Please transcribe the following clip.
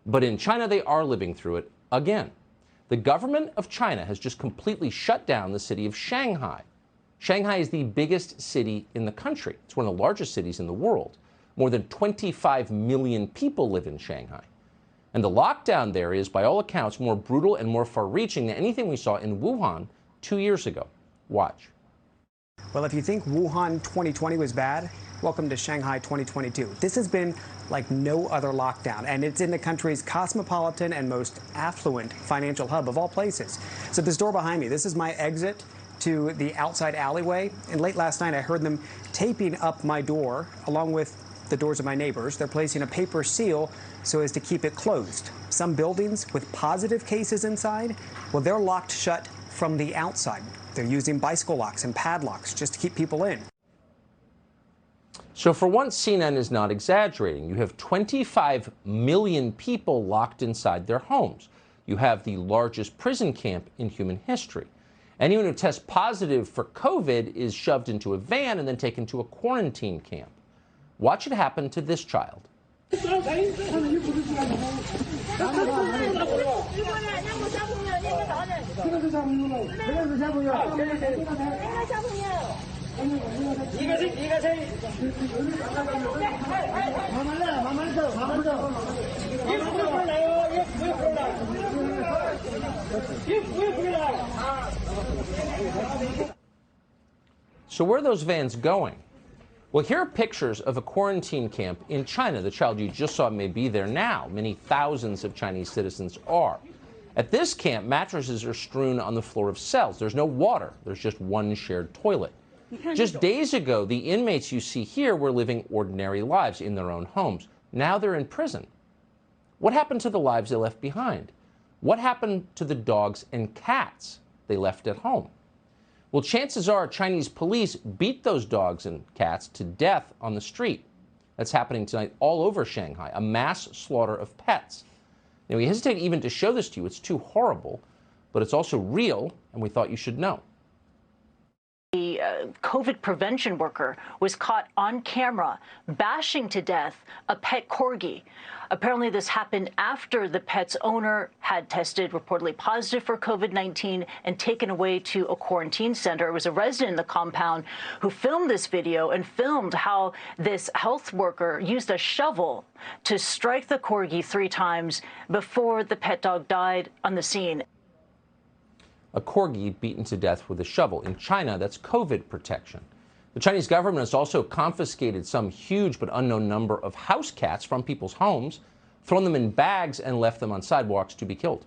But in China, they are living through it again. The government of China has just completely shut down the city of Shanghai. Shanghai is the biggest city in the country. It's one of the largest cities in the world. More than 25 million people live in Shanghai. And the lockdown there is, by all accounts, more brutal and more far-reaching than anything we saw in Wuhan 2 years ago. Watch. Well, if you think Wuhan 2020 was bad, welcome to Shanghai 2022. This has been like no other lockdown, and it's in the country's cosmopolitan and most affluent financial hub of all places. So this door behind me, this is my exit to the outside alleyway, and late last night I heard them taping up my door along with the doors of my neighbors. They're placing a paper seal so as to keep it closed. Some buildings with positive cases inside, well, they're locked shut from the outside. They're using bicycle locks and padlocks just to keep people in. So for once, CNN is not exaggerating. You have 25 million people locked inside their homes. You have the largest prison camp in human history. Anyone who tests positive for COVID is shoved into a van and then taken to a quarantine camp. Watch it happen to this child. So where are those vans going? Well, here are pictures of a quarantine camp in China. The child you just saw may be there now. Many thousands of Chinese citizens are. At this camp, mattresses are strewn on the floor of cells. There's no water. There's just one shared toilet. Just days ago, the inmates you see here were living ordinary lives in their own homes. Now they're in prison. What happened to the lives they left behind? What happened to the dogs and cats they left at home? Well, chances are Chinese police beat those dogs and cats to death on the street. That's happening tonight all over Shanghai, a mass slaughter of pets. Now, we hesitate even to show this to you. It's too horrible, but it's also real, and we thought you should know. The COVID prevention worker was caught on camera bashing to death a pet corgi. Apparently, this happened after the pet's owner had tested reportedly positive for COVID-19 and taken away to a quarantine center. It was a resident in the compound who filmed this video and filmed how this health worker used a shovel to strike the corgi 3 times before the pet dog died on the scene. A corgi beaten to death with a shovel. In China, that's COVID protection. The Chinese government has also confiscated some huge but unknown number of house cats from people's homes, thrown them in bags, and left them on sidewalks to be killed.